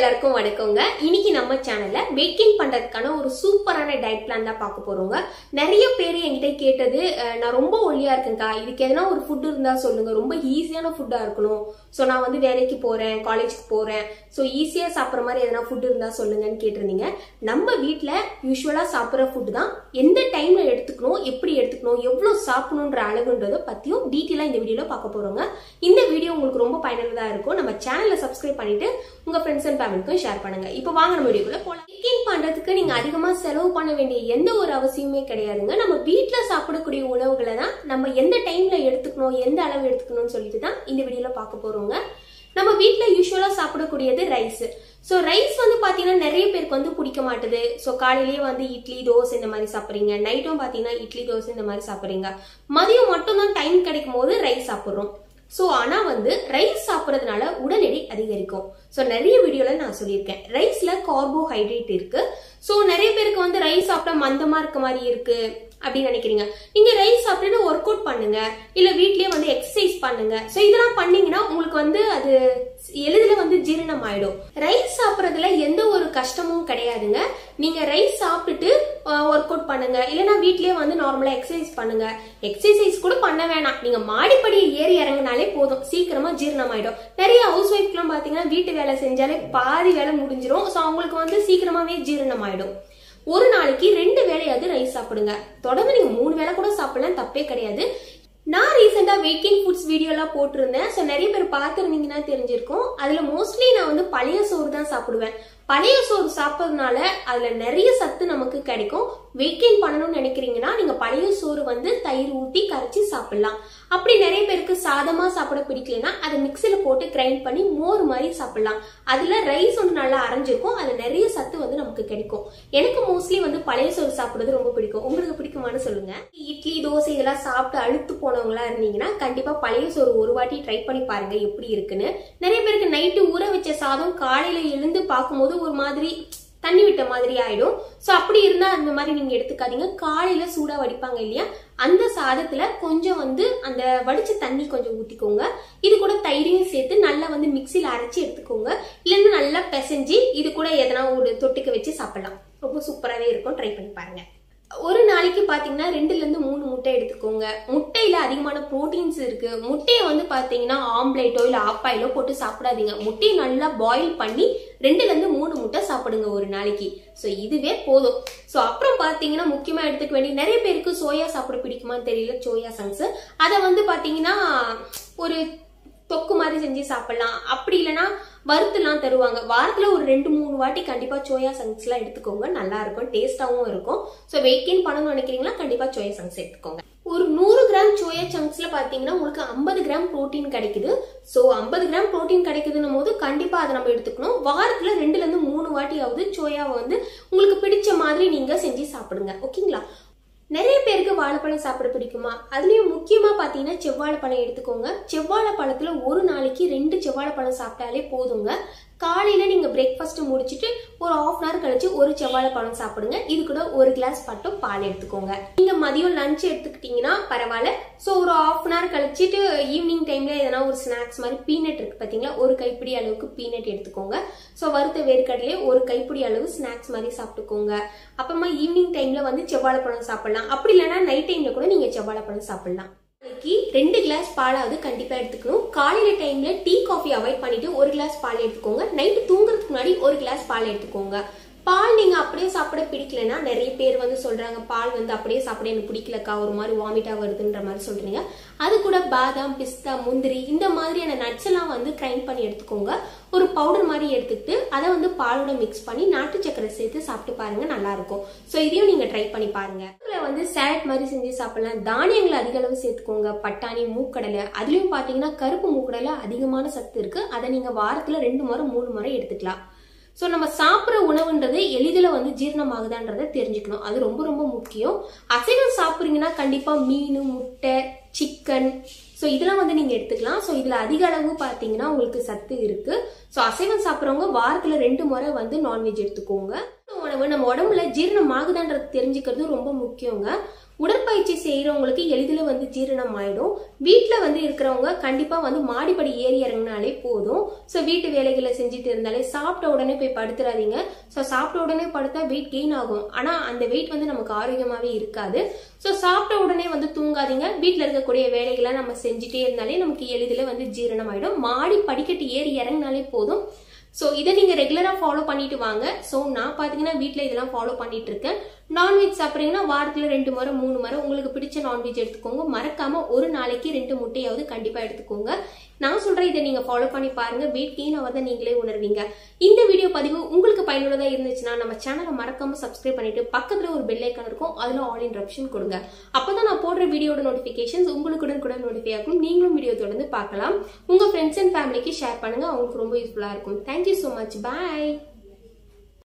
எல்லாருக்கும் வணக்கங்க. இன்னைக்கு நம்ம சேனல்ல weight gain பண்றதுக்கான ஒரு சூப்பரான டயட் பிளான் தான் பார்க்க போறோங்க. நிறைய பேர் என்கிட்ட கேட்டது, நான் ரொம்ப ஒல்லியா இருக்கேன்க்கா, இதுக்கு எதனா ஒரு ஃபுட் இருந்தா சொல்லுங்க, ரொம்ப ஈஸியான ஃபுட்டா இருக்கணும். சோ நான் வந்து வேலைக்கு போறேன், காலேஜுக்கு போறேன், சோ ஈஸியா சாப்பிட்ற மாதிரி எதனா ஃபுட் இருந்தா சொல்லுங்கன்னு கேட்டிருந்தீங்க. நம்ம வீட்ல யூஸ்வலா சாப்பிட்ற ஃபுட் தான் எந்த டைம்ல எடுத்துக்கணும், எப்படி எடுத்துக்கணும், எவ்வளவு சாப்பிடணும்ன்ற அளவுன்றத பத்தியும் டீட்டெயிலா இந்த வீடியோல பார்க்க போறோங்க. இந்த வீடியோ உங்களுக்கு ரொம்ப பயனுள்ளதா இருக்கும். நம்ம சேனலை சப்ஸ்கிரைப் பண்ணிட்டு உங்க ஃப்ரெண்ட்ஸ் அண்ட் ஃபேமிலிக்கும் ஷேர் பண்ணுங்க. இப்போ வாங்க நம்ம வீடியோக்குள்ள போலாம். weight gain பண்றதுக்கு நீங்க அதிகமா செலவு பண்ண வேண்டிய எந்த ஒரு அவசியமே கிடையாதுங்க. நம்ம வீட்ல சாப்பிடக்கூடிய உணவுகளை தான் நம்ம எந்த டைம்ல எடுத்துக்கணும், எந்த அளவு எடுத்துக்கணும்னு சொல்லிட்டு தான் இந்த வீடியோல பார்க்க போறோங்க. நம்ம வீட்ல யூஸ்வலா சாப்பிடக்கூடியது ரைஸ். சோ ரைஸ் வந்து பாத்தீங்கன்னா நிறைய பேருக்கு வந்து பிடிக்க மாட்டுது. சோ காலையிலேயே வந்து இட்லி தோசை இந்த மாதிரி சாப்பிடுறீங்க, நைட்டும் பாத்தீங்கன்னா இட்லி தோசை இந்த மாதிரி சாப்பிடுறீங்க, மதியம் மட்டும் தான் டைம் கிடைக்கும் போது ரைஸ் சாப்பிடுறோம். சோ ஆனா வந்து ரைஸ் சாப்பிடறதுனால உடல் எடை அதிகரிக்கும். சோ நிறைய வீடியோல நான் சொல்லியிருக்கேன், ரைஸ்ல கார்போஹைட்ரேட் இருக்கு. சோ நிறைய பேருக்கு வந்து ரைஸ் சாப்பிட்டா மந்தமா இருக்க மாதிரி இருக்கு அப்படின்னு நினைக்கிறீங்க. நீங்க ரைஸ் சாப்பிட்டு ஒர்க் அவுட் பண்ணுங்க, இல்ல வீட்லயே வந்து எக்ஸசைஸ் பண்ணுங்க. சோ இதெல்லாம் பண்ணீங்கன்னா உங்களுக்கு வந்து அது எளிதில வந்து ஜீரணம் ஆயிடும். ரைஸ் சாப்பிடறதுல எந்த ஒரு கஷ்டமும் கிடையாதுங்க. நீங்க ரைஸ் சாப்பிட்டுட்டு ஒர்க் அவுட் பண்ணுங்க, இல்லைன்னா வீட்லயே வந்து நார்மலா எக்ஸசைஸ் பண்ணுங்க. எக்ஸசைஸ் கூட பண்ண வேணாம், நீங்க மாடிப்படி ஏறி இறங்கினாலே போதும், சீக்கிரமா ஜீரணம் ஆயிடும். நிறைய ஹவுஸ் ஒய்ஃப் எல்லாம் பாத்தீங்கன்னா வீட்டு வேலை செஞ்சாலே பாதி வேலை முடிஞ்சிடும். சோ அவங்களுக்கு வந்து சீக்கிரமாவே ஜீரணம் ஆயிடும். ஒரு நாளைக்கு 2 வேளையாவது ரைஸ் சாப்பிடுங்க. தொடர்ந்து நீங்க 3 வேளை கூட சாப்பிடலாம், தப்பே கிடையாது. நான் ரீசெண்டா weight gain ஃபுட்ஸ் வீடியோ எல்லாம் போட்டிருந்தேன். சோ நிறைய பேர் பார்த்திருந்தீங்கன்னா தெரிஞ்சிருக்கும். அதுல மோஸ்ட்லி நான் வந்து பழைய சோறு தான் சாப்பிடுவேன். பழைய சோறு சாப்பிட்றதுனால அதுல நிறைய சத்து நமக்கு கிடைக்கும். weight gain பண்ணணும்னு நினைக்கிறீங்கன்னா நீங்க பழைய சோறு வந்து தயிர் ஊத்தி கரைச்சி சாப்பிடலாம். அப்படி நிறைய பேருக்கு சாதமா சாப்பிட பிடிக்கலன்னா அதை மிக்சில போட்டு கிரைண்ட் பண்ணி மோர் மாதிரி சாப்பிடலாம். அதுல ரைஸ் வந்து நல்லா அரைஞ்சிருக்கும், அதுல நிறைய சத்து வந்து நமக்கு கிடைக்கும். எனக்கு மோஸ்ட்லி வந்து பழைய சோறு சாப்பிடுறது ரொம்ப பிடிக்கும். உங்களுக்கு பிடிக்குமான்னு சொல்லுங்க. இட்லி தோசை இதெல்லாம் சாப்பிட்டு அழுத்து போனவங்களா இருந்தீங்கன்னா கண்டிப்பா பழைய சோறு ஒரு வாட்டி ட்ரை பண்ணி பாருங்க எப்படி இருக்குன்னு. நிறைய பேருக்கு நைட்டு ஊற வச்ச சாதம் காலையில எழுந்து பார்க்கும்போது ஒரு மாதிரி தண்ணி விட்ட மாதிரி ஆயிடும். சோ அப்படி இருந்தா அந்த மாதிரி நீங்க எடுத்துக்காதீங்க. காலையில சூடா வடிப்பாங்க இல்லையா, அந்த சாதத்துல கொஞ்சம் வந்து அந்த வடிச்ச தண்ணி கொஞ்சம் ஊத்திக்கோங்க. இது கூட தயிரையும் சேர்த்து நல்லா வந்து மிக்சில அரைச்சி எடுத்துக்கோங்க. இல்லைன்னா நல்லா பிசைஞ்சு இது கூட எதனா ஒரு தொட்டுக்க வச்சு சாப்பிடலாம். ரொம்ப சூப்பராகவே இருக்கும், ட்ரை பண்ணி பாருங்க. ஒரு நாளைக்கு பாத்தீங்கன்னா 2 ல இருந்து 3 முட்டை எடுத்துக்கோங்க. முட்டையில அதிகமான புரோட்டீன்ஸ் இருக்கு. முட்டையை வந்து பாத்தீங்கன்னா ஆம்லேட்டோ இல்ல ஆப்பாயிலோ போட்டு சாப்பிடாதீங்க. முட்டையை நல்லா பாயில் பண்ணி 2 ல இருந்து 3 முட்டை சாப்பிடுங்க ஒரு நாளைக்கு. சோ இதுவே போதும். சோ அப்புறம் பாத்தீங்கன்னா முக்கியமா எடுத்துக்க வேண்டிய, நிறைய பேருக்கு சோயா சாப்பிட பிடிக்குமான்னு தெரியல, சோயா சங்க்ஸ். அதை வந்து பாத்தீங்கன்னா ஒரு தொக்கு மாதிரி செஞ்சு சாப்பிடலாம். அப்படி இல்லைன்னா வறுத்துலாம் தருவாங்க. வாரத்துல ஒரு 2-3 வாட்டி கண்டிப்பா சோயா சங்க்ஸ் எல்லாம் எடுத்துக்கோங்க, நல்லா இருக்கும், டேஸ்டாவும் இருக்கும். சோ weight gain பண்ணணும்னு நினைக்கிறீங்களா கண்டிப்பா சோயா சங்க்ஸ் எடுத்துக்கோங்க. ஒரு 100 கிராம் சோயா சங்க்ஸ்ல பாத்தீங்கன்னா உங்களுக்கு 50 கிராம் புரோட்டீன் கிடைக்குது. சோ 50 கிராம் புரோட்டீன் கிடைக்குதுன்னும் போது கண்டிப்பா அதை நம்ம எடுத்துக்கணும். வாரத்துல 2 ல இருந்து 3 வாட்டியாவது சோயாவை வந்து உங்களுக்கு பிடிச்ச மாதிரி நீங்க செஞ்சு சாப்பிடுங்க, ஓகேங்களா? நிறைய பேருக்கு வாழைப்பழம் சாப்பிட பிடிக்குமா? அதுலயும் முக்கியமா பாத்தீங்கன்னா செவ்வாழைப்பழம் எடுத்துக்கோங்க. செவ்வாழைப்பழத்துல ஒரு நாளைக்கு 2 செவ்வாழைப்பழம் சாப்பிட்டாலே போதுங்க. காலையில நீங்க பிரேக்ஃபாஸ்ட் முடிச்சிட்டு ஒரு 1/2 hour கழிச்சு ஒரு செவ்வாழைப்பழம் சாப்பிடுங்க. இது கூட 1 கிளாஸ் மட்டும் பால் எடுத்துக்கோங்க. நீங்க மதியம் லஞ்ச் எடுத்துக்கிட்டீங்கன்னா பரவாயில்ல. சோ ஒரு 1/2 hour கழிச்சிட்டு ஈவினிங் டைம்ல எதனா ஒரு ஸ்நாக்ஸ் மாதிரி பீனட் இருக்கு பாத்தீங்களா, ஒரு கைப்பிடி அளவுக்கு பீனட் எடுத்துக்கோங்க. சோ வறுத்த வேர்க்கடலையே ஒரு கைப்பிடி அளவு ஸ்நாக்ஸ் மாதிரி சாப்பிட்டுக்கோங்க. அப்புறமா ஈவினிங் டைம்ல வந்து செவ்வாழைப்பழம் சாப்பிடலாம். அப்படி இல்லைன்னா நைட் டைம்ல கூட நீங்க செவ்வாழைப்பழம் சாப்பிடலாம். 2 கிளாஸ் பாலாவது கண்டிப்பா எடுத்துக்கணும். காலையில டைம்ல டீ காஃபி அவாய்ட் பண்ணிட்டு 1 கிளாஸ் பால் எடுத்துக்கோங்க. நைட்டு தூங்குறதுக்கு முன்னாடி 1 கிளாஸ் பால் எடுத்துக்கோங்க. பால் நீங்க அப்படியே சாப்பிட பிடிக்கலன்னா நிறைய பேர் வந்து சொல்றாங்க, பால் வந்து அப்படியே சாப்பிட எனக்கு பிடிக்கலக்கா, ஒரு மாதிரி வாமிட்டா வருதுன்ற மாதிரி சொல்றீங்க. அது கூட பாதாம், பிஸ்தா, முந்திரி இந்த மாதிரியான நட்ஸ் எல்லாம் வந்து கிரைண்ட் பண்ணி எடுத்துக்கோங்க. ஒரு பவுடர் மாதிரி எடுத்துக்கிட்டு அதை வந்து பாலோட மிக்ஸ் பண்ணி நாட்டு சக்கரை சேர்த்து சாப்பிட்டு பாருங்க, நல்லா இருக்கும். சோ இதையும் நீங்க ட்ரை பண்ணி பாருங்க. வந்து சாலட் மாதிரி செஞ்சு சாப்பிடலாம். தானியங்களை அதிக அளவு சேர்த்துக்கோங்க. பட்டாணி, மூக்கடலை, அதுலயும் பாத்தீங்கன்னா கருப்பு மூக்கடலை அதிகமான சத்து இருக்கு. அதை நீங்க வாரத்துல 2 முறை 3 முறை எடுத்துக்கலாம். சோ நம்ம சாப்பிட்ற உணவுன்றது எளிதில வந்து ஜீரணம் ஆகுதான்றதை தெரிஞ்சுக்கணும், அது ரொம்ப ரொம்ப முக்கியம். அசைவம் சாப்பிடுறீங்கன்னா கண்டிப்பா மீன், முட்டை, சிக்கன், சோ இதெல்லாம் வந்து நீங்க எடுத்துக்கலாம். சோ இதுல அதிக அளவு பாத்தீங்கன்னா உங்களுக்கு சத்து இருக்கு. சோ அசைவம் சாப்பிட்றவங்க வாரத்துல 2 முறை வந்து நான்வெஜ் எடுத்துக்கோங்க. உணவு நம்ம உடம்புல ஜீரணம் ஆகுதான்றது தெரிஞ்சுக்கிறது ரொம்ப முக்கியங்க. உடற்பயிற்சி செய்யறவங்களுக்கு எளிதில் வந்து ஜீரணம் ஆயிடும். வீட்டுல வந்து இருக்கிறவங்க கண்டிப்பா வந்து மாடிப்படி ஏறி இறங்கினாலே போதும். ஸோ வீட்டு வேலைகளை செஞ்சுட்டு இருந்தாலே சாப்பிட்ட உடனே போய் படுத்துறாதீங்க. ஸோ சாப்பிட்ட உடனே படுத்தா வெயிட் கெயின் ஆகும். ஆனா அந்த வெயிட் வந்து நமக்கு ஆரோக்கியமாவே இருக்காது. ஸோ சாப்பிட்ட உடனே வந்து தூங்காதீங்க. வீட்டுல இருக்கக்கூடிய வேலைகளை நம்ம செஞ்சுட்டே இருந்தாலே நமக்கு எளிதில் வந்து ஜீரணம் ஆயிடும். மாடி படிக்கட்டு ஏறி இறங்கினாலே போதும். ஸோ இதை நீங்க ரெகுலரா ஃபாலோ பண்ணிட்டு வாங்க. ஸோ நான் பாத்தீங்கன்னா வீட்டுல இதெல்லாம் ஃபாலோ பண்ணிட்டு இருக்கேன். நான்வெஜ் சாப்பிட்றீங்கன்னா வாரத்துல 2 முறை 3 முறை உங்களுக்கு பிடிச்ச நான்வெஜ் எடுத்துக்கோங்க. மறக்காம ஒரு நாளைக்கு 2 முட்டையாவது கண்டிப்பா எடுத்துக்கோங்க. நான் சொல்றேன், இதை நீங்க ஃபாலோ பண்ணி பாருங்க. வெயிட் கெயின் ஆவதை நீங்களே உணர்வீங்க. இந்த வீடியோ பதிவு உங்களுக்கு பயனுள்ளதா இருந்துச்சுன்னா நம்ம சேனலை மறக்காம சப்ஸ்கிரைப் பண்ணிட்டு பக்கத்துல ஒரு பெல் ஐக்கான் இருக்கும், அதுல ஆல் இன்ட்ரப்ஷன் கொடுங்க. அப்பதான் நான் போடுற வீடியோட நோட்டிபிகேஷன்ஸ் உங்களுக்கு உடனுக்குடன் நோட்டிஃபை ஆகும். நீங்களும் வீடியோ தொடர்ந்து பார்க்கலாம். உங்க ஃப்ரெண்ட்ஸ் அண்ட் ஃபேமிலிக்கு ஷேர் பண்ணுங்க, அவங்களுக்கு ரொம்ப யூஸ்ஃபுல்லா இருக்கும். Thank you so much. Bye.